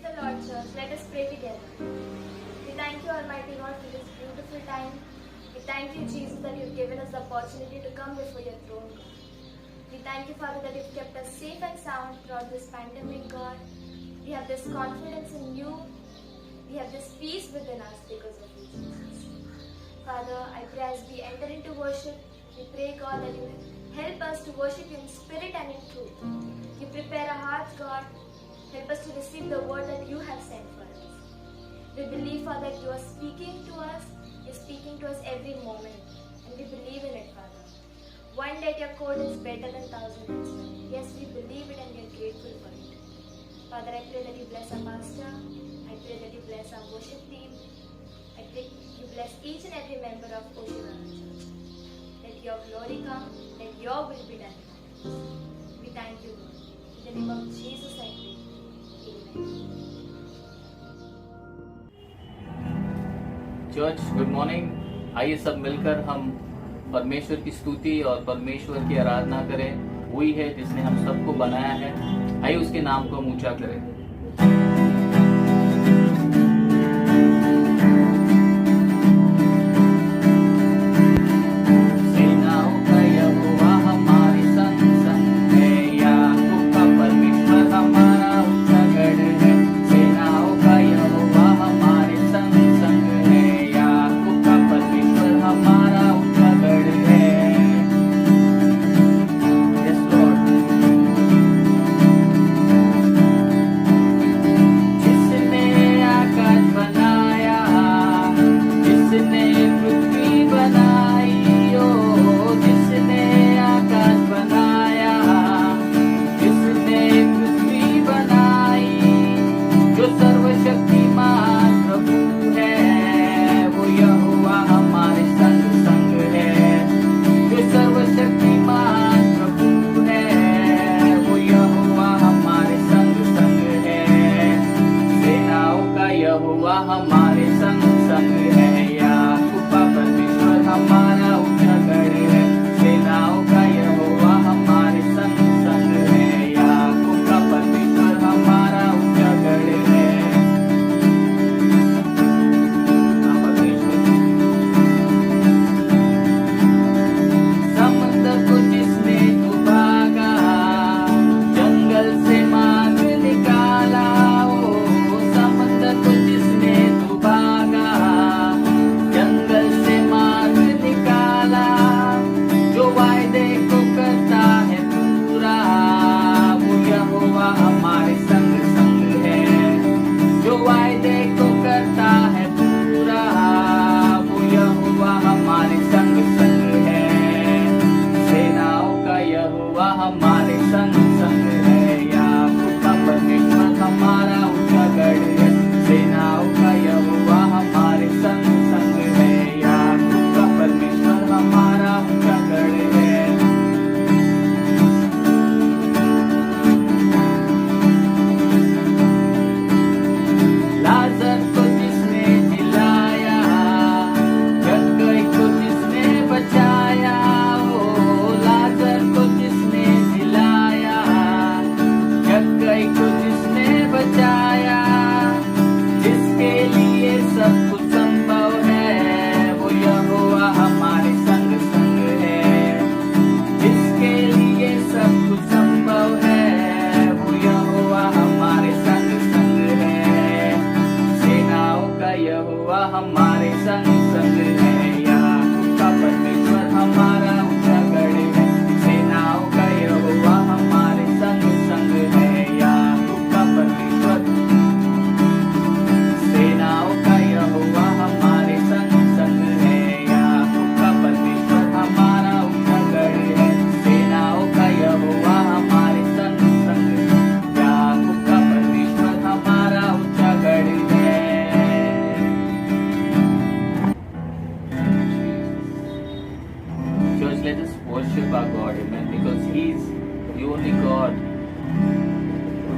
the Lord, church. Let us pray together. We thank you, Almighty God, for this beautiful time. We thank you, Jesus, that you've given us the opportunity to come before your throne, God. We thank you, Father, that you've kept us safe and sound throughout this pandemic, God. We have this confidence in you. We have this peace within us because of you, Jesus. Father, I pray as we enter into worship, we pray, God, that you help us to worship you in spirit and in truth. You prepare our hearts, God. Help us to receive the word that you have sent for us. We believe, Father, that you are speaking to us. You're speaking to us every moment. And we believe in it, Father. One day your code is better than 1,000 elsewhere. Yes, we believe it and we are grateful for it. Father, I pray that you bless our pastor. I pray that you bless our worship team. I pray you bless each and every member of Oshivara Church. Let your glory come. Let your will be done. We thank you, Lord. In the name of Jesus, I pray. Church good morning. आइए सब मिलकर हम परमेश्वर की स्तुति और परमेश्वर की आराधना करें। वही है जिसने हम सबको बनाया है। आइए उसके नाम को हम ऊंचा करें।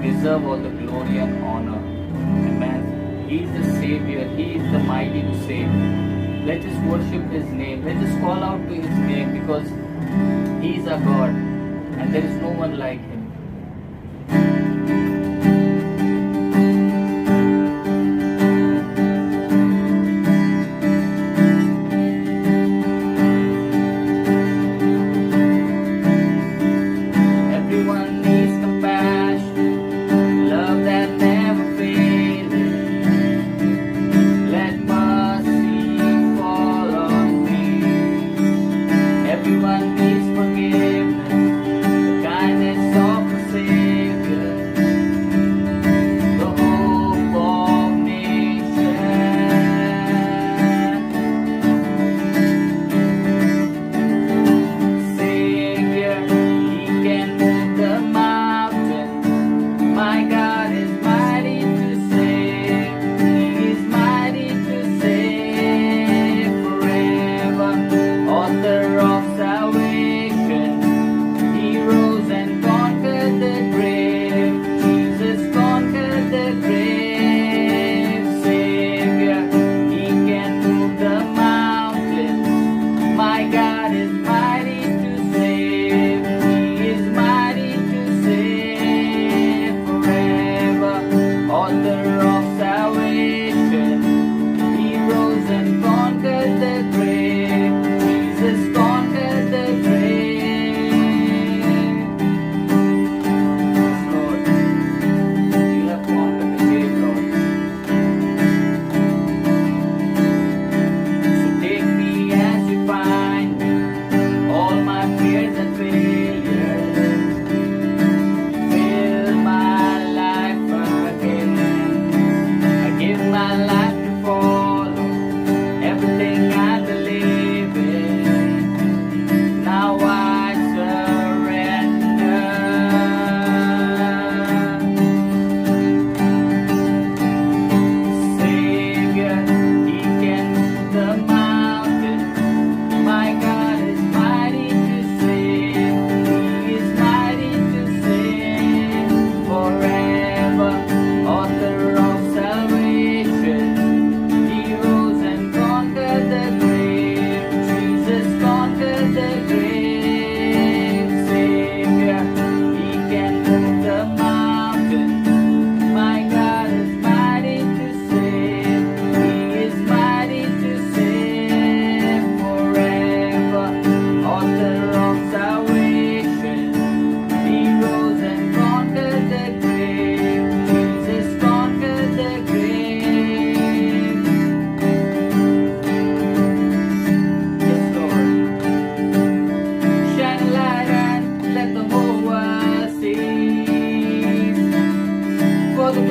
Deserve all the glory and honor. Amen. He is the Savior. He is the mighty to save. Let us worship His name. Let us call out to His name because He is our God and there is no one like Him.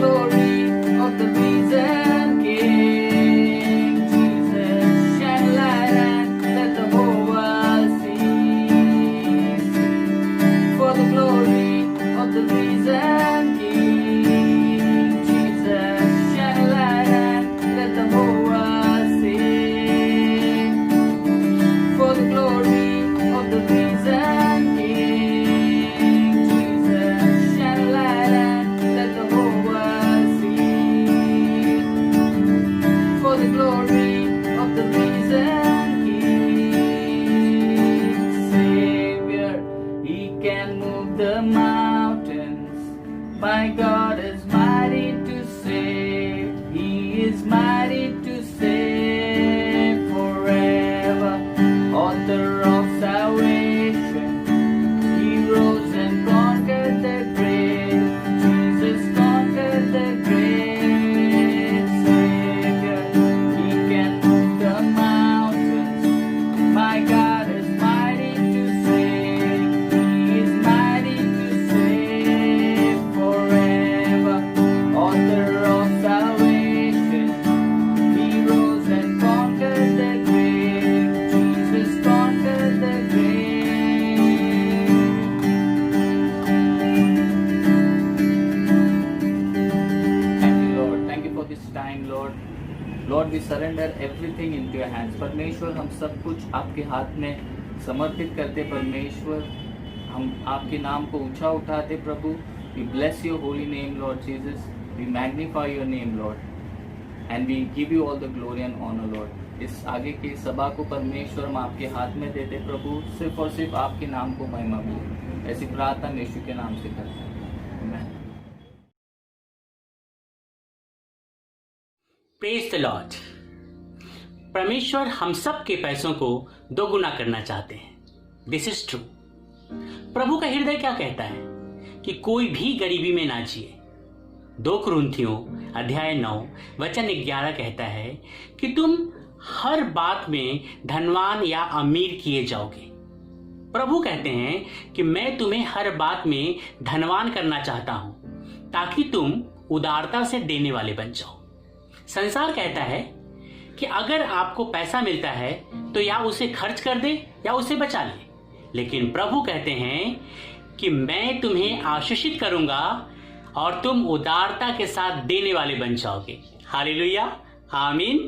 glory of the risen King. Jesus, shine light and let the whole world see. For the glory of the risen King. Jesus, shine light and let the whole world see. For the glory of the risen King. Jesus, shine light and let the whole world see. For the glory of the risen King. Savior, He can move the mountains. My God is mighty to save. He is mighty to save forever. Author of salvation, He rose and conquered the grave. Jesus conquered the grave. Savior, He can move the mountains. My God is mighty to save. He is mighty to save forever. Author of salvation, He rose and conquered the grave. Jesus conquered the grave. Thank you, Lord. Thank you for this time, Lord. Lord, we surrender everything into your hands. परमेश्वर, हम सब कुछ आपके हाथ में समर्पित करते परमेश्वर. हम आपके नाम को ऊंचा उठाते प्रभु. We bless your holy name, Lord Jesus. We magnify your name, Lord. And we give you all the glory and honor, Lord. इस आगे की सभा को परमेश्वर हम आपके हाथ में देते प्रभु. सिर्फ और सिर्फ आपके नाम को महिमा मिले. ऐसी प्रार्थना यीशु के नाम से करते हैं. आमीन. Praise the Lord. परमेश्वर हम सब के पैसों को दोगुना करना चाहते हैं. This is true. प्रभु का हृदय क्या कहता है कि कोई भी गरीबी में ना जिए. 2 कुरिन्थियों अध्याय 9 वचन 11 कहता है कि तुम हर बात में धनवान या अमीर किए जाओगे. प्रभु कहते हैं कि मैं तुम्हें हर बात में धनवान करना चाहता हूं ताकि तुम उदारता से देने वाले बन जाओ. संसार कहता है कि अगर आपको पैसा मिलता है तो या उसे खर्च कर दे या उसे बचा ले. लेकिन प्रभु कहते हैं कि मैं तुम्हें आशीषित करूंगा और तुम उदारता के साथ देने वाले बन जाओगे. हालेलुया. आमीन.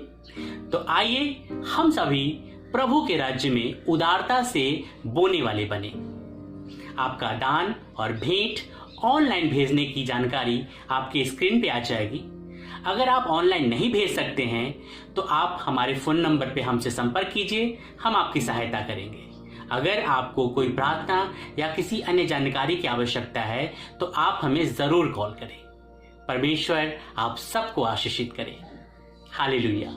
तो आइए हम सभी प्रभु के राज्य में उदारता से बोने वाले बने. आपका दान और भेंट ऑनलाइन भेजने की जानकारी आपके स्क्रीन पे आ जाएगी. अगर आप ऑनलाइन नहीं भेज सकते हैं तो आप हमारे फोन नंबर पे हमसे संपर्क कीजिए. हम आपकी सहायता करेंगे. अगर आपको कोई प्रार्थना या किसी अन्य जानकारी की आवश्यकता है तो आप हमें जरूर कॉल करें. परमेश्वर आप सबको आशीषित करे. Hallelujah.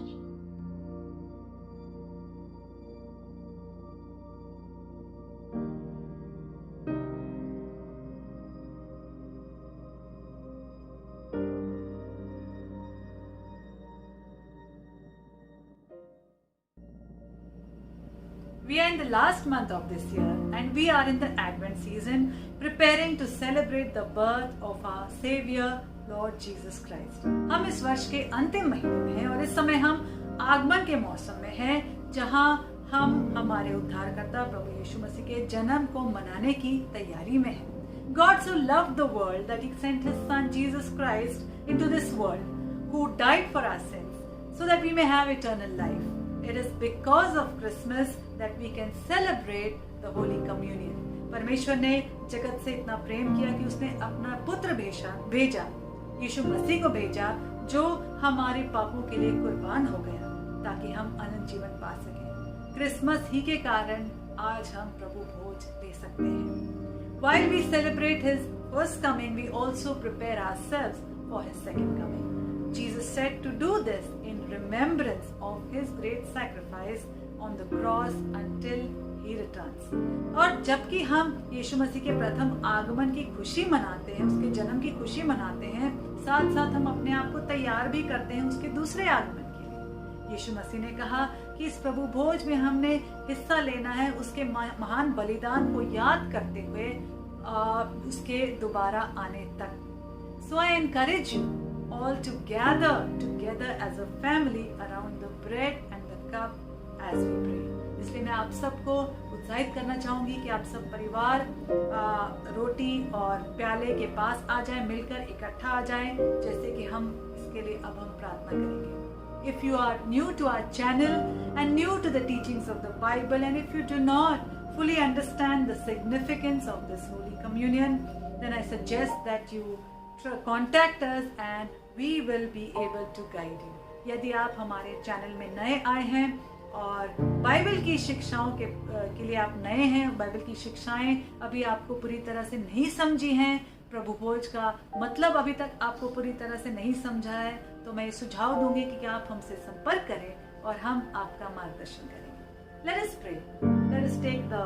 We are in the last month of this year and we are in the Advent season preparing to celebrate the birth of our Savior Lord Jesus Christ. हम इस वर्ष के अंतिम महीने में हैं और इस समय हम आगमन के मौसम में हैं जहां हम हमारे उद्धारकर्ता प्रभु यीशु मसीह के जन्म को मनाने की तैयारी में हैं. God so loved the world that He sent His Son Jesus Christ into this world, who died for our sins, so that we may have eternal life. It is because of Christmas that we can celebrate the Holy Communion. परमेश्वर ने जगत से इतना प्रेम किया कि उसने अपना पुत्र भेजा, यीशु मसीह को भेजा, जो हमारे पापों के लिए कुर्बान हो गया ताकि हम अनंत जीवन पा सकें. क्रिसमस ही के कारण आज हम प्रभु भोज ले सकते हैं. While we celebrate His first coming, we also prepare ourselves for His second coming. Jesus said to do this in remembrance of His great sacrifice on the cross until He returns. और जबकि हम यीशु मसीह के प्रथम आगमन की खुशी मनाते हैं, उसके जन्म की खुशी मनाते हैं, साथ साथ हम अपने आप को तैयार भी करते हैं उसके दूसरे आगमन के लिए. यीशु मसीह ने कहा कि इस प्रभु भोज में हमने हिस्सा लेना है उसके महान बलिदान को याद करते हुए उसके दोबारा आने तक. So I encourage you all to gather together as a family around the bread and the cup as we pray. इसलिए मैं आप सबको उत्साहित करना चाहूंगी कि आप सब परिवार रोटी और प्याले के पास आ जाएं, मिलकर इकट्ठा आ जाएं, जैसे कि हम इसके लिए अब हम प्रार्थना करेंगे. If you are new to our channel and new to the teachings of the Bible, and if you do not fully understand the significance of this Holy Communion, then I suggest that you contact us and we will be able to guide you. यदि आप हमारे channel में नए आए हैं और Bible की शिक्षाओं के लिए आप नए हैं, बाइबल की शिक्षाएं अभी आपको पूरी तरह से नहीं समझी हैं, प्रभु भोज का मतलब अभी तक आपको पूरी तरह से नहीं समझा है, तो मैं ये सुझाव दूंगी कि आप हमसे संपर्क करें और हम आपका मार्गदर्शन करेंगे. Let us pray. Let us take the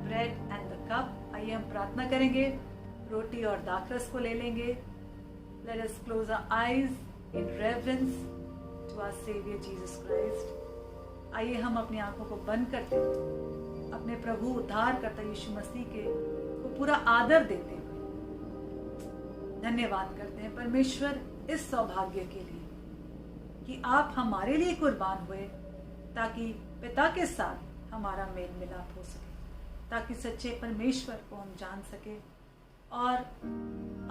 bread and the cup. आइए हम प्रार्थना करेंगे. रोटी और दाखरस को ले लेंगे. Let us close our eyes in reverence to our Savior Jesus Christ. आइए हम अपनी आंखों को बंद करते हुए अपने प्रभु उद्धारकर्ता यीशु मसीह के को पूरा आदर देते हुए धन्यवाद करते हैं परमेश्वर इस सौभाग्य के लिए कि आप हमारे लिए कुर्बान हुए, ताकि पिता के साथ हमारा मेल मिलाप हो सके, ताकि सच्चे परमेश्वर को हम जान सके और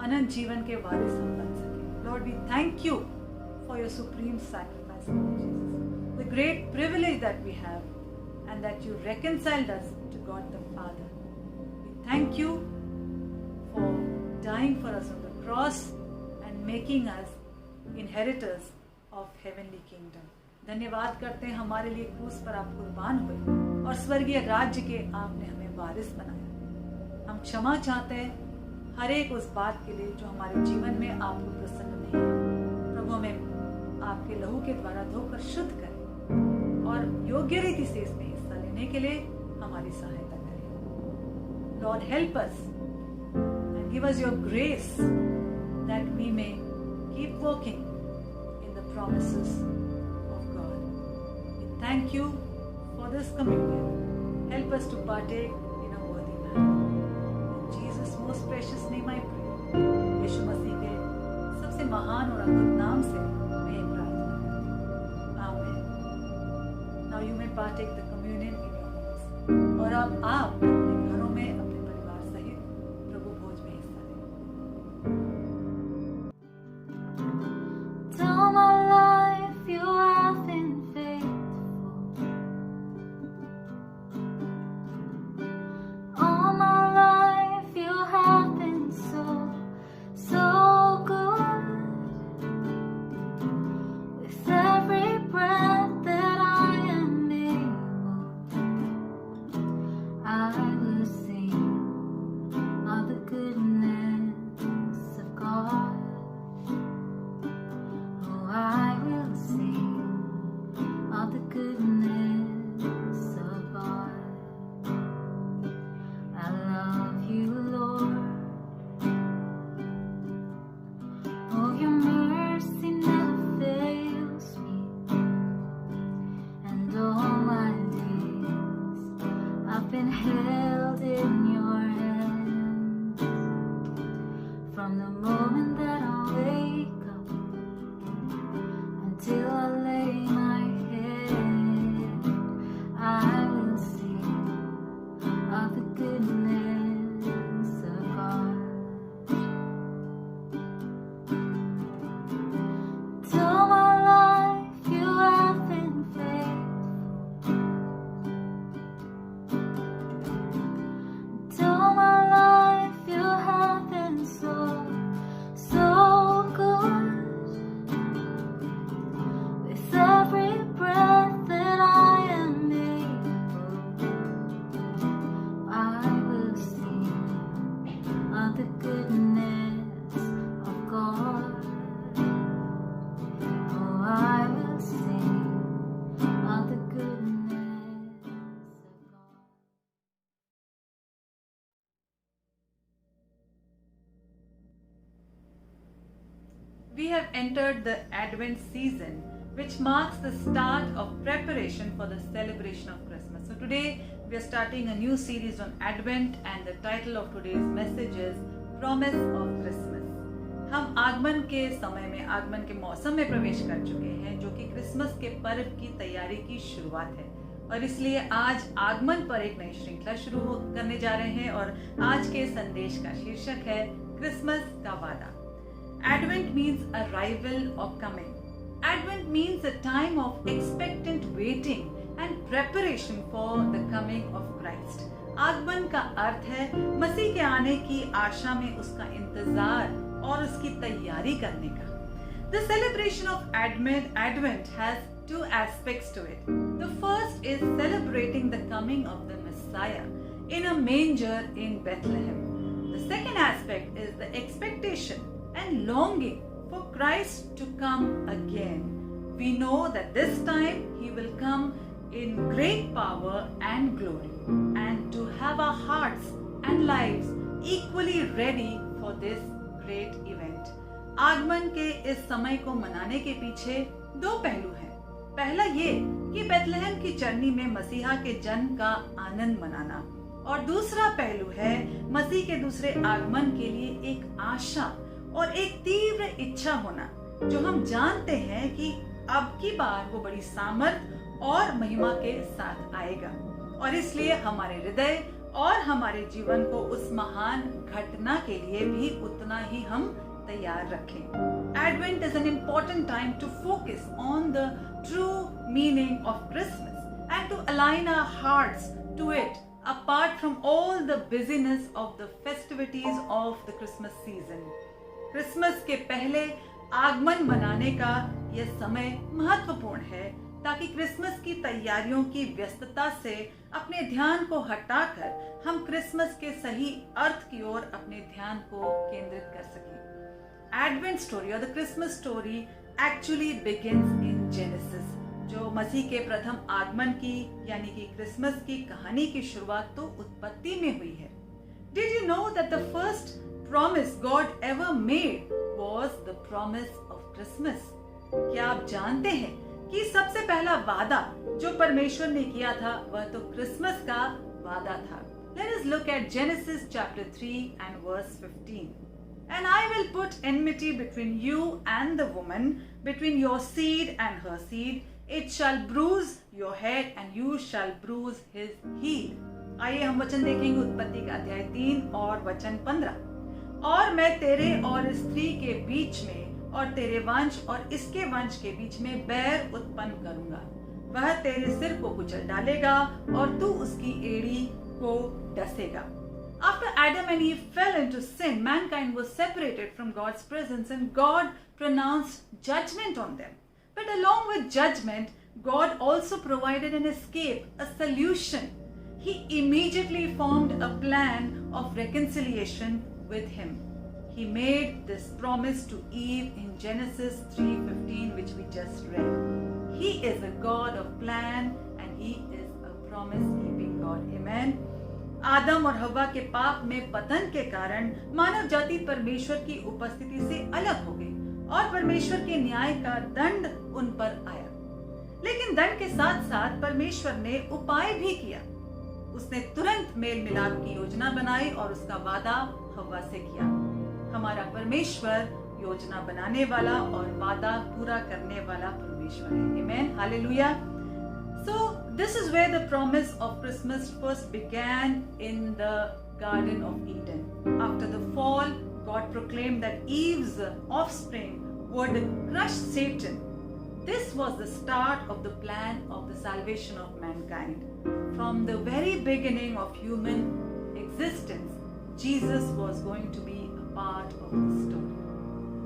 अनंत जीवन के वारिस हम बन सके. Lord, we thank you for your supreme sacrifice, Lord Jesus, the great privilege that we have and that you reconciled us to God the Father. We thank you for dying for us on the cross and making us inheritors of heavenly kingdom. धन्यवाद करते हैं हमारे लिए क्रूस पर आप कुर्बान हुए और स्वर्गीय राज्य के आपने हमें वारिस बनाया. हम क्षमा चाहते हैं हर एक उस बात के लिए जो हमारे जीवन में आपको प्रसन्न नहीं है. प्रभु हमें आपके लहू के द्वारा धोकर शुद्ध करें और योग्य रीति से इसमें हिस्सा लेने के लिए हमारी सहायता करें. Lord, help us and give us your grace that we may keep walking in the promises of God. We thank you for this communion. Help us to partake in a worthy manner. In Jesus' most precious name I pray. यीशु मसीह के सबसे महान और अद्भुत नाम से मैं ये प्रार्थना करती हूँ. आमीन. Now you may partake the communion in your homes. और अब आप अपने घरों में अपने परिवार सहित प्रभु भोज में हिस्सा लें. All my life you have been faithful. All my life you have been so, so good. With every breath that I am able, I will sing of the goodness of God. I will sing of the goodness of God. I love you, Lord. Oh, your mercy never fails me. And all my days I've been held in your hands. From the moment that I wake up till I lay my head, I will sing of the goodness of God. All my life you have been faithful. All my life you have been so, so good. Every breath that I am able, I will sing of the goodness of God. Oh, I will sing of the goodness of God. We have entered the Advent season, which marks the start of preparation for the celebration of Christmas. So today we are starting a new series on Advent, and the title of today's message is Promise of Christmas. हम आगमन के समय में, आगमन के मौसम में प्रवेश कर चुके हैं, जो कि क्रिसमस के पर्व की तैयारी की शुरुआत है। और इसलिए आज आगमन पर एक नई श्रृंखला शुरू करने जा रहे हैं और आज के संदेश का शीर्षक है क्रिसमस का वादा। Advent means arrival or coming. Advent means a time of expectant waiting and preparation for the coming of Christ. आगमन का अर्थ है मसीह के आने की आशा में उसका इंतजार और उसकी तैयारी करने का। The celebration of Advent has two aspects to it. The first is celebrating the coming of the Messiah in a manger in Bethlehem. The second aspect is the expectation and longing for Christ to come again. We know that this time He will come in great power and glory, and to have our hearts and lives equally ready for this great event. आगमन के इस समय को मनाने के पीछे दो पहलू हैं। पहला ये कि बेथलेहम की चरनी में मसीहा के जन्म का आनंद मनाना, और दूसरा पहलू है मसीह के दूसरे आगमन के लिए एक आशा और एक तीव्र इच्छा होना, जो हम जानते हैं कि अब की बार वो बड़ी सामर्थ और महिमा के साथ आएगा। और इसलिए हमारे हृदय और हमारे जीवन को उस महान घटना के लिए भी उतना ही हम तैयार रखें। Advent is an important time to focus on the true meaning of Christmas and to align our hearts to it, apart from all the busyness of the festivities of the Christmas season. Christmas के पहले आगमन मनाने का यह समय महत्वपूर्ण है, ताकि क्रिसमस की तैयारियों की व्यस्तता से अपने ध्यान को हटाकर हम क्रिसमस के सही अर्थ की ओर अपने ध्यान को केंद्रित कर सकें। Advent story or the Christmas story actually begins in Genesis, जो मसीह के प्रथम आगमन की यानी कि क्रिसमस की कहानी की शुरुआत तो उत्पत्ति में हुई है। Did you know that the first promise God ever made was the promise of Christmas? क्या आप जानते हैं कि सबसे पहला वादा जो परमेश्वर ने किया था वह तो क्रिसमस का वादा था। Let us look at Genesis chapter 3 and verse 15. And I will put enmity between you and the woman, between your seed and her seed. It shall bruise your head and you shall bruise his heel. आइए हम वचन देखेंगे उत्पत्ति का अध्याय 3 और वचन 15। और मैं तेरे और स्त्री के बीच में और तेरे वंश और इसके वंश के बीच में बैर उत्पन्न करूंगा। वह तेरे सिर को कुचल डालेगा और तू उसकी एड़ी को डसेगा। After Adam and Eve fell into sin, mankind was separated from God's presence and God pronounced judgment on them. But along with judgment, God also provided an escape, a solution. He immediately formed a plan of reconciliation with him. He made this promise to Eve in Genesis 3:15, which we just read. He is a God of plan and he is a promise-keeping God. Amen. आदम और हव्वा के पाप में पतन के कारण मानव जाति परमेश्वर की उपस्थिति से अलग हो गई और परमेश्वर के न्याय का दंड उन पर आया। लेकिन दंड के साथ साथ परमेश्वर ने उपाय भी किया। उसने तुरंत मेल मिलाप की योजना बनाई और उसका वादा हव्वा से किया। हमारा परमेश्वर योजना बनाने वाला और वादा पूरा करने वाला परमेश्वर है। आमीन, hallelujah. So this is where the promise of Christmas first began in the Garden of Eden. After the fall, God proclaimed that Eve's offspring would crush Satan. This was the start of the plan of the salvation of mankind. From the very beginning of human existence, Jesus was going to be a part of the story.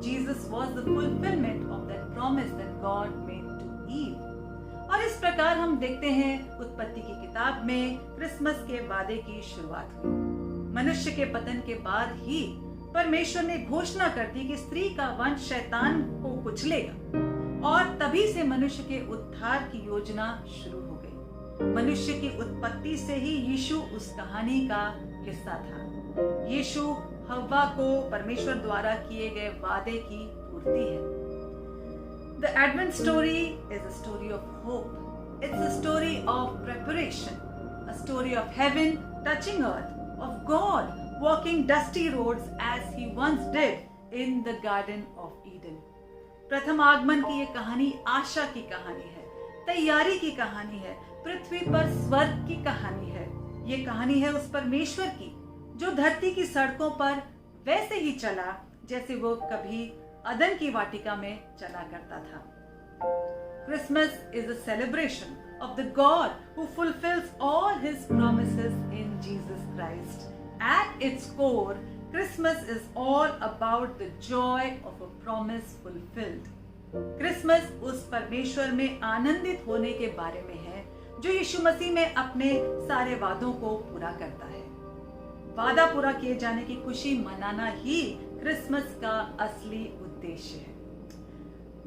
Jesus was the fulfillment of that promise that God made to Eve. और इस प्रकार हम देखते हैं उत्पत्ति की किताब में क्रिसमस के वादे की शुरुआत हुई। मनुष्य के पतन के बाद ही परमेश्वर ने घोषणा कर दी कि स्त्री का वंश शैतान को कुचलेगा और तभी से मनुष्य के उद्धार की योजना शुरू हो गई। मनुष्य की उत्पत्ति से ही यीशु उस कहानी का हिस्सा था। यीशु हव्वा को परमेश्वर द्वारा किए गए वादे की पूर्ति है। The Advent story is a story of hope. It's a story of preparation, a story of heaven touching earth, of God walking dusty roads as he once did in the Garden of Eden. प्रथम आगमन की ये कहानी आशा की कहानी है, तैयारी की कहानी है, पृथ्वी पर स्वर्ग की कहानी है। ये कहानी है उस परमेश्वर की जो धरती की सड़कों पर वैसे ही चला जैसे वो कभी अदन की वाटिका में चला करता था। Christmas is a celebration of the God who fulfills all his promises in Jesus Christ. At its core, Christmas is all about the joy of a promise fulfilled. Christmas उस परमेश्वर में आनंदित होने के बारे में है जो यीशु मसीह में अपने सारे वादों को पूरा करता है। वादा पूरा किए जाने की खुशी मनाना ही क्रिसमस का असली उद्देश्य है।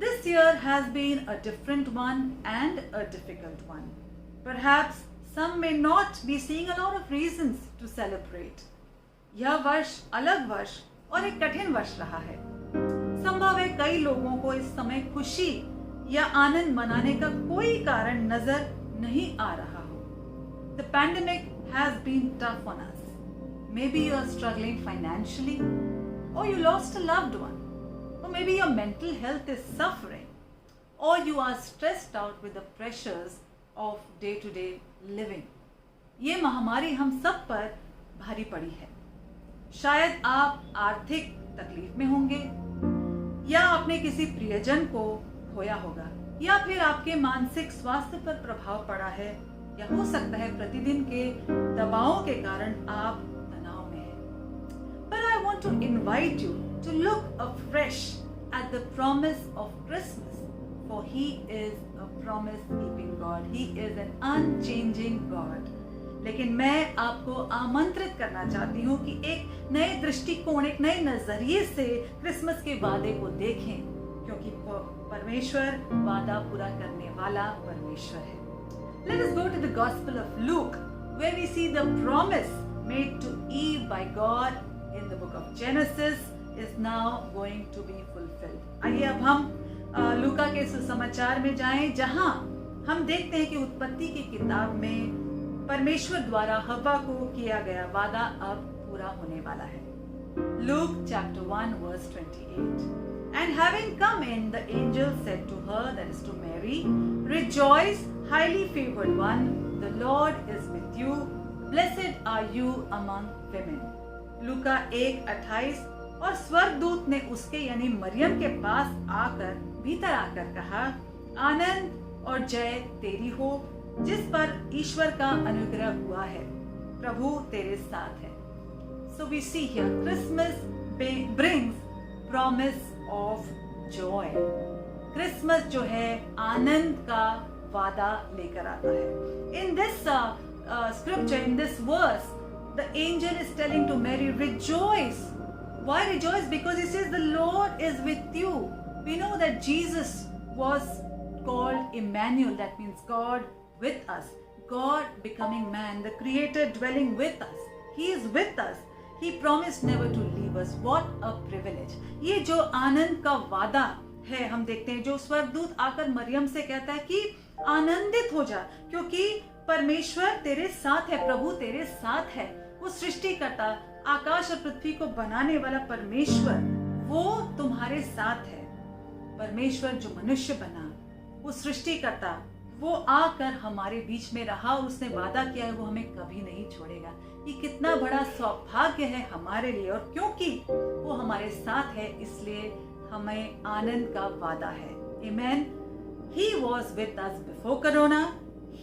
This year has been a different one and a difficult one. Perhaps some may not be seeing a lot of reasons to celebrate. यह वर्ष अलग वर्ष और एक कठिन वर्ष रहा है। संभव है कई लोगों को इस समय खुशी या आनंद मनाने का कोई कारण नजर नहीं आ रहा हो। The pandemic has been tough on us. Maybe you are struggling financially, or you lost a loved one, or maybe your mental health is suffering, or you are stressed out with the pressures of day-to-day living. ये महामारी हम सब पर भारी पड़ी है। शायद आप आर्थिक तकलीफ में होंगे, या आपने किसी प्रियजन को खोया होगा, या फिर आपके मानसिक स्वास्थ्य पर प्रभाव पड़ा है, या हो सकता है प्रतिदिन के दबावों के कारण आप तनाव में हैं। But I want to invite you to look afresh at the promise of Christmas, for He is a promise-keeping God. He is an unchanging God. लेकिन मैं आपको आमंत्रित करना चाहती हूँ कि एक नए दृष्टिकोण, एक नए नजरिए से क्रिसमस के वादे को देखें, क्योंकि परमेश्वर वादा पूरा करने वाला परमेश्वर है। Let us go to the Gospel of Luke, where we see the promise made to Eve by God in the book of Genesis is now going to be fulfilled. आइए अब हम लूका के सुसमाचार में जाएं, जहां हम देखते हैं कि उत्पत्ति की किताब में परमेश्वर द्वारा हव्वा को किया गया वादा अब पूरा होने वाला है। Luke chapter 1 verse 28. And having come in, the angel said to her, that is to Mary, Rejoice, highly favored one, the Lord is with you. Blessed are you among women. लूका 1:28। और स्वर्गदूत ने उसके यानी मरियम के पास आकर भीतर आकर कहा, आनंद और जय तेरी हो, जिस पर ईश्वर का अनुग्रह हुआ है, प्रभु तेरे साथ है। So we see here Christmas brings promise of joy. Christmas जो है आनंद का वादा लेकर आता है। In this scripture, in this verse, the angel is telling to Mary, rejoice. Why rejoice? Because he says the Lord is with you. We know that Jesus was called Emmanuel, that means God with us. God becoming man, the Creator dwelling with us. He is with us. He promised never to leave us. What a privilege. ये जो आनंद का वादा है, हम देखते हैं जो स्वर्गदूत आकर मरियम से कहता है कि आनंदित हो जा, क्योंकि परमेश्वर तेरे साथ है, प्रभु तेरे साथ है। वो सृष्टिकर्ता, आकाश और पृथ्वी को बनाने वाला परमेश्वर, वो तुम्हारे साथ है। परमेश्वर जो मनुष्य बना, वो सृष्टिकर्ता, वो आकर हमारे बीच में रहा और उसने वादा किया है वो हमें कभी नहीं छोड़ेगा। ये कितना बड़ा सौभाग्य है हमारे लिए, और क्योंकि वो हमारे साथ है इसलिए हमें आनंद का वादा है। Amen. He was with us before Corona,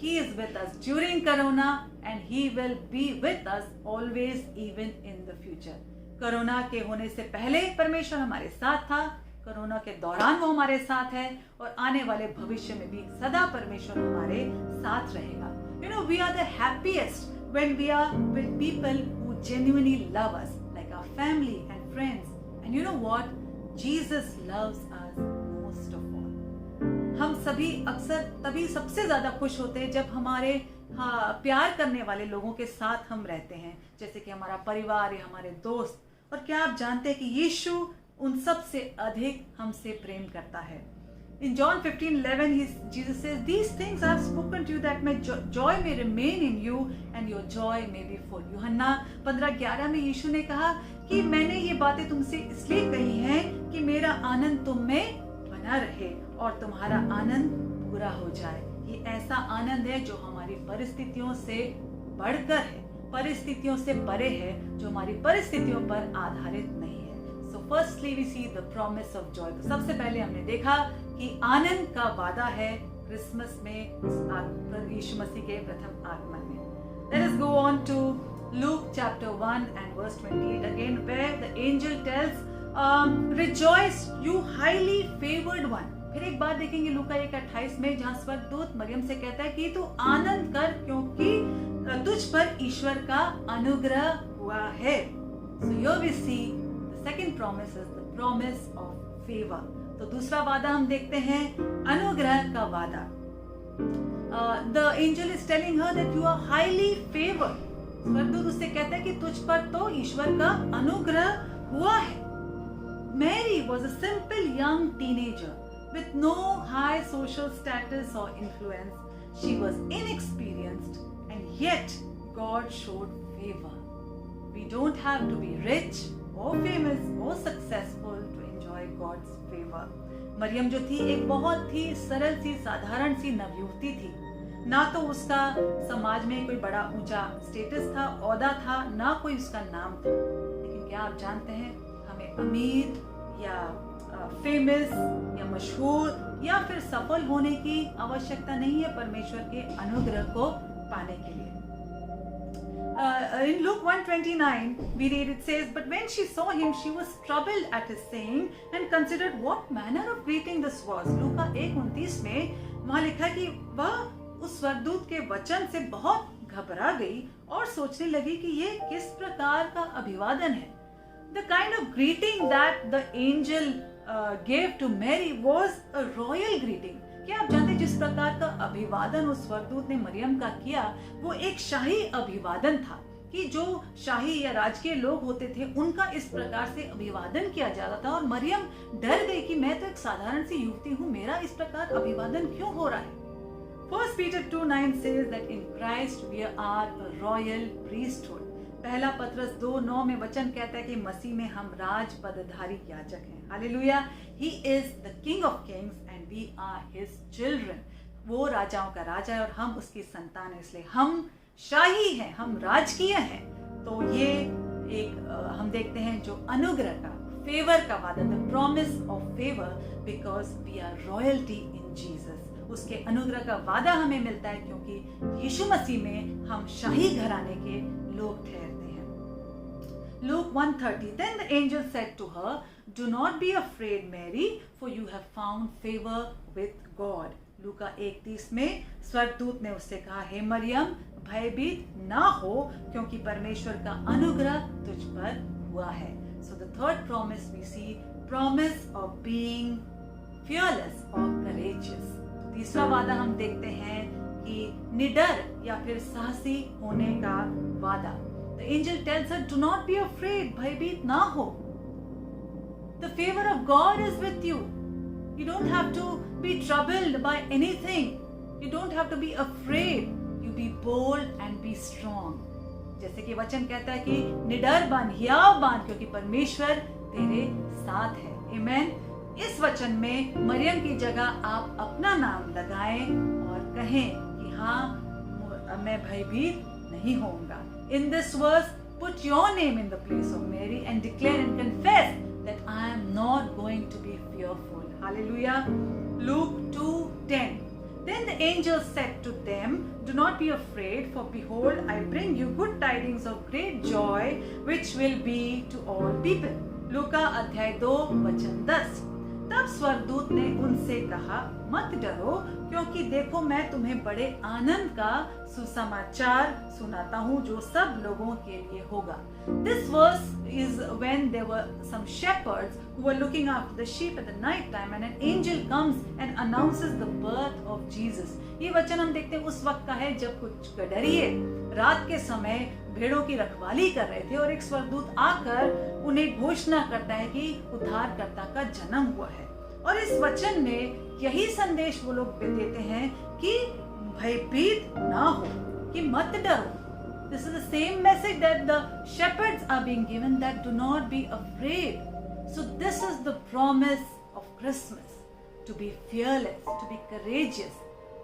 He is with us during Corona, and He will be with us always even in the future. Corona के होने से पहले परमेश्वर हमारे साथ था, कोरोना के दौरान वो हमारे साथ है, और आने वाले भविष्य में भी सदा परमेश्वर हमारे साथ रहेगा। You know, we are the happiest when we are with people who genuinely love us, like our family and friends. And you know what? Jesus loves us most of all. हम सभी अक्सर तभी सबसे ज्यादा खुश होते हैं जब हमारे प्यार करने वाले लोगों के साथ हम रहते हैं, जैसे कि हमारा परिवार या हमारे दोस्त। और क्या आप जानते हैं कि यीशु उन सब से अधिक हमसे प्रेम करता है। In John 15:11, Jesus says, "These things I have spoken to you that my joy may remain in you and your joy may be full." यूहन्ना 15:11 में यीशु ने कहा कि मैंने ये बातें तुमसे इसलिए कही हैं कि मेरा आनंद तुम में बना रहे और तुम्हारा आनंद पूरा हो जाए। ये ऐसा आनंद है जो हमारी परिस्थितियों से बढ़कर है, परिस्थितियों से परे है, जो हमारी परिस्थितियों पर आधारित नहीं है। So firstly we see the promise of joy. तो सबसे पहले हमने देखा कि आनंद का वादा है क्रिसमस में यीशु मसीह के प्रथम आगमन में। Let us go on to Luke chapter 1 and verse 28 again, where the angel tells, "Rejoice, you highly favored one." फिर एक बार देखेंगे लूका 1:28 में, जहाँ स्वर्गदूत मरियम से कहता है कि तू आनंद कर क्योंकि तुझ पर ईश्वर का अनुग्रह हुआ है। So here we see the second promise is the promise of favor. तो दूसरा वादा हम देखते हैं अनुग्रह का वादा। The angel is telling her that you are highly favored. स्वर्गदूत उससे कहता है कि तुझ पर तो ईश्वर का अनुग्रह हुआ है। Mary was a simple young teenager with no high social status or influence. She was inexperienced and yet God showed favor. We don't have to be rich or famous or successful to enjoy God's favor. Maryam जो थी एक बहुत ही सरल सी साधारण सी नवयुवती थी। ना तो उसका समाज में कोई बड़ा ऊंचा स्टेटस था, ओहदा था, ना कोई उसका नाम था। लेकिन क्या आप जानते हैं, हमें अमीर या फेमस या मशहूर या फिर सफल होने की आवश्यकता नहीं है परमेश्वर के अनुग्रह को पाने के लिए। In Luke 1:29 we read, it says, "But when she saw him, she was troubled at his saying and considered what manner of greeting this was." लूका 1:29 में वहाँ लिखा कि वह उस स्वर्गदूत के वचन से बहुत घबरा गई और सोचने लगी कि ये किस प्रकार का अभिवादन है। The kind of greeting that the angel gave to Mary was a royal greeting. क्या आप जानते हैं जिस प्रकार का अभिवादन उस स्वर्गदूत ने मरियम का किया, वो एक शाही अभिवादन था कि जो शाही या राजकीय लोग होते थे उनका इस प्रकार से अभिवादन किया जाता था। और मरियम डर गई कि मैं तो एक साधारण सी युवती हूँ, मेरा इस प्रकार अभिवादन क्यों हो रहा है। 1 Peter 2:9 says that in Christ we are a royal priesthood. पहला पत्रस 2:9 में वचन कहता है कि मसीह में हम राज पदधारी याजक हैं। Hallelujah. He is the King of Kings and we are his children. वो राजाओं का राजा है और हम उसकी संतान है, इसलिए हम शाही हैं, हम राजकीय हैं। तो ये एक हम देखते हैं जो अनुग्रह का, फेवर का वादा, the promise of favor because we are royalty in Jesus. उसके अनुग्रह का वादा हमें मिलता है क्योंकि यीशु मसीह में हम शाही घराने के लोग ठहरते हैं। Luke 1:30 Then the angel said to her, "Do not be afraid, Mary, for you have found favor with God." लूका 1:30 में स्वर्गदूत ने उससे कहा, हे मरियम, भयभीत ना हो क्योंकि परमेश्वर का अनुग्रह तुझ पर हुआ है। So the third promise we see, promise of being fearless or courageous. तो तीसरा वादा हम देखते हैं कि निडर या फिर साहसी होने का वादा। The angel tells her, do not be afraid, भयभीत ना हो। The favor of God is with you. You don't have to be troubled by anything. You don't have to be afraid. You be bold and be strong. जैसे कि वचन कहता है कि निडर बन, हियाव बन, क्योंकि परमेश्वर तेरे साथ है। Amen. इस वचन में मरियम की जगह आप अपना नाम लगाएं और कहें कि हाँ, मैं भयभीत नहीं होऊंगा। In this verse, put your name in the place of Mary and declare and confess that I am not going to be fearful. Hallelujah. Luke 2:10. Then the angel said to them, do not be afraid, for behold, I bring you good tidings of great joy, which will be to all people. लूका अध्याय 2 वचन 10। तब स्वर्गदूत ने उनसे कहा, मत डरो, क्योंकि देखो मैं तुम्हें बड़े आनंद का सुसमाचार सुनाता हूँ जो सब लोगों के लिए होगा। This verse is when there were some shepherds who were looking after the sheep at the night time and an angel comes and announces the birth of Jesus. ये वचन हम देखते हैं उस वक्त का है जब कुछ गडरिये रात के समय भेड़ों की रखवाली कर रहे थे और एक स्वर्गदूत आकर उन्हें घोषणा करता है कि उद्धारकर्ता का जन्म हुआ है। और इस वचन में यही संदेश वो लोग देते हैं कि भयभीत ना हो, कि मत डरो. This is the same message that the shepherds are being given, that do not be afraid. So this is the promise of Christmas, to be fearless, to be courageous.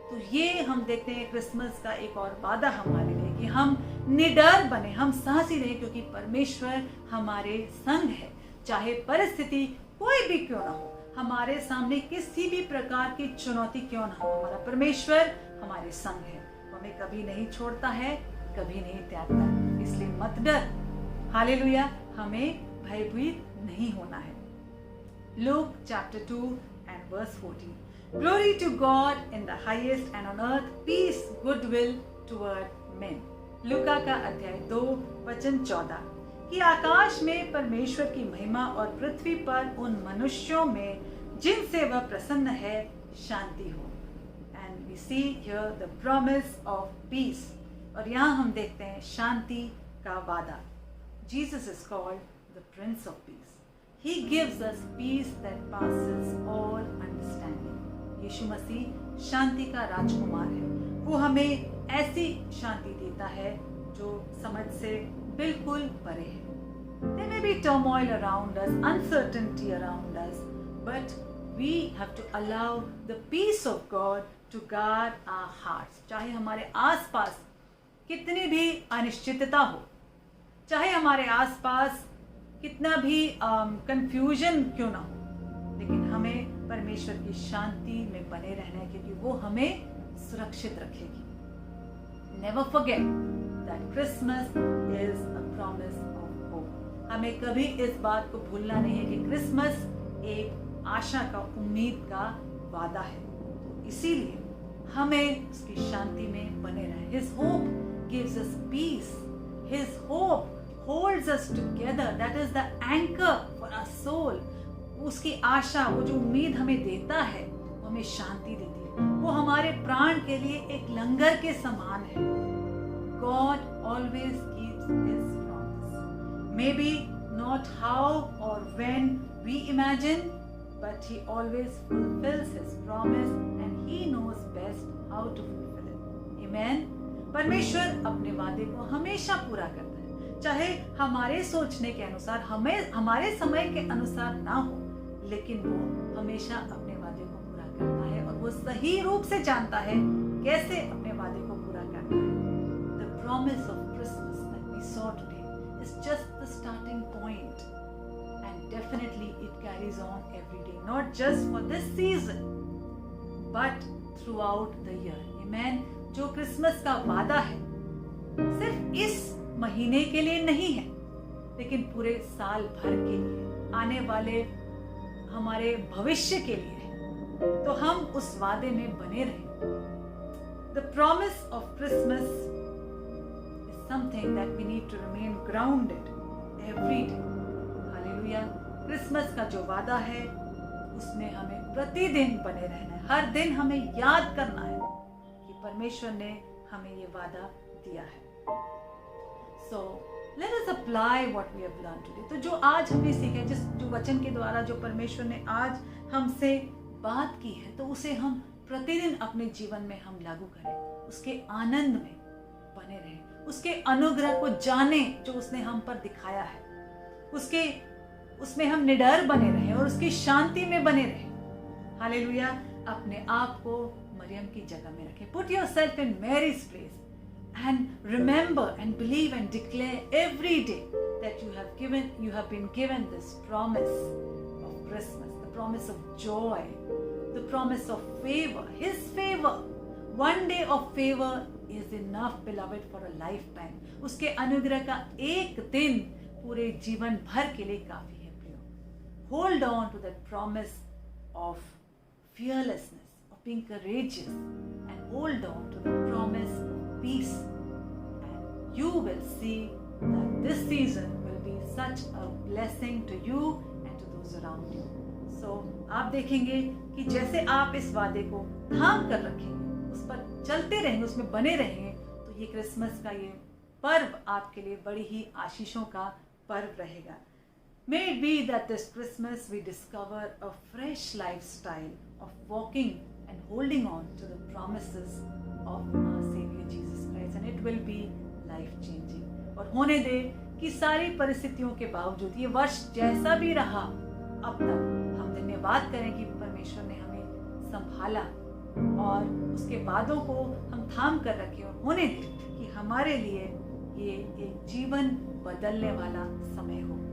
तो ये हम देखते हैं क्रिसमस का एक और वादा हमारे लिए कि हम निडर बने, हम साहसी रहे, क्योंकि परमेश्वर हमारे संग है. चाहे परिस्थिति कोई भी क्यों ना हो, हमारे सामने किसी भी प्रकार की चुनौती क्यों ना हो, हमारा परमेश्वर हमारे संग है. हमें कभी नहीं छोड़ता है, कभी नहीं त्यागता. इसलिए मत डर. हालेलुया. हमें भयभीत नहीं होना है. Luke chapter 2 and verse 14. Glory to God in the highest and on earth peace, goodwill toward men. लूका का अध्याय 2 वचन 14 कि आकाश में परमेश्वर की महिमा और पृथ्वी पर उन मनुष्यों में जिनसे वह प्रसन्न है शांति हो. And we see here the promise of peace. और यहाँ हम देखते हैं शांति का वादा. Jesus is called the Prince of Peace. He gives us peace that passes all understanding. यीशु मसीह शांति का राजकुमार है. वो हमें ऐसी शांति देता है जो समझ से बिल्कुल परे है. There may be turmoil around us, uncertainty around us, but we have to allow the peace of God to guard our hearts. चाहे हमारे आसपास कितनी भी अनिश्चितता हो, चाहे हमारे आसपास कितना भी कंफ्यूजन क्यों ना हो, लेकिन हमें परमेश्वर की शांति में बने रहना है, क्योंकि वो हमें सुरक्षित रखेगी. Never forget that Christmas is a promise of hope. हमें कभी इस बात को भूलना नहीं है कि क्रिसमस एक आशा का, उम्मीद का वादा है. इसीलिए हमें उसकी शांति में बने रहें. His hope gives us peace. His hope holds us together. That is the anchor for our soul. उसकी आशा, वो जो उम्मीद हमें देता है, वो हमें शांति देती है. वो हमारे प्राण के लिए एक लंगर के समान है. God always keeps His promise. Maybe not how or when we imagine, but He always fulfills His promise and He knows best how to fulfill it. Amen. परमेश्वर अपने वादे को हमेशा पूरा करता है, चाहे हमारे सोचने के अनुसार, हमारे समय के अनुसार ना हो, लेकिन वो हमेशा अपने वादे को पूरा करता है और वो सही रूप से जानता है कैसे अपने वादे को पूरा करना है. The promise of Christmas that we saw today is just the starting point, and definitely it carries on every day, not just for this season, but throughout the year. Amen. जो क्रिसमस का वादा है सिर्फ इस महीने के लिए नहीं है, लेकिन पूरे साल भर के लिए, आने वाले हमारे भविष्य के लिए है. तो हम उस वादे में बने रहें. The promise of Christmas is something that we need to remain grounded every day. Hallelujah. Christmas का जो वादा है उसमें हमें प्रतिदिन बने रहना है. हर दिन हमें याद करना है कि परमेश्वर ने हमें ये वादा दिया है. So let us apply what we have learned today. तो जो आज हमने सीखा, जो वचन के द्वारा जो परमेश्वर ने आज हमसे बात की है, तो उसे हम प्रतिदिन अपने जीवन में हम लागू करें. उसके आनंद में बने रहें, उसके अनुग्रह को जाने जो उसने हम पर दिखाया है, उसमें हम निडर बने रहें और उसकी शांति में बने रहें. हालेलुया. अपने आप को मरियम की जगह में रखें. Put yourself in Mary's place and remember and believe and declare every day that you have been given this promise of Christmas, the promise of joy, the promise of favor, His favor. One day of favor is enough, beloved, for a lifetime. उसके अनुग्रह का एक दिन पूरे जीवन भर के लिए काफी है प्रियो. Hold on to that promise of fearlessness, of being courageous, and hold on to the promise of peace, and you will see that this season will be such a blessing to you and to those around you. So आप देखेंगे कि जैसे आप इस वादे को थाम कर रखेंगे, उस पर चलते रहेंगे, उसमें बने रहेंगे, तो ये क्रिसमस का ये पर्व आपके लिए बड़ी ही आशीषों का पर्व रहेगा. May it be that this Christmas we discover a fresh lifestyle of walking and holding on to the promises of our Savior Jesus Christ, and it will be life changing. और होने दे कि सारी परिस्थितियों के बावजूद ये वर्ष जैसा भी रहा अब तक, हम धन्यवाद करें कि परमेश्वर ने हमें संभाला और उसके वादों को हम थाम कर रखे, और होने दे कि हमारे लिए ये एक जीवन बदलने वाला समय हो।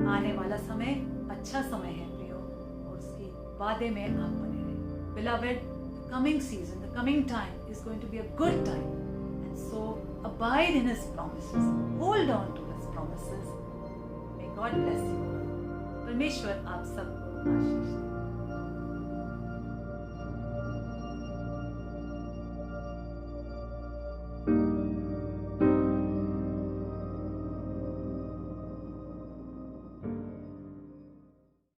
आने वाला समय अच्छा समय है प्रियो, और उसके वादे में आप बने रहें। Beloved, the coming season, the coming time is going to be a good time, and so abide in His promises, hold on to His promises. May God bless you all. परमेश्वर आप सबको आशीष दे।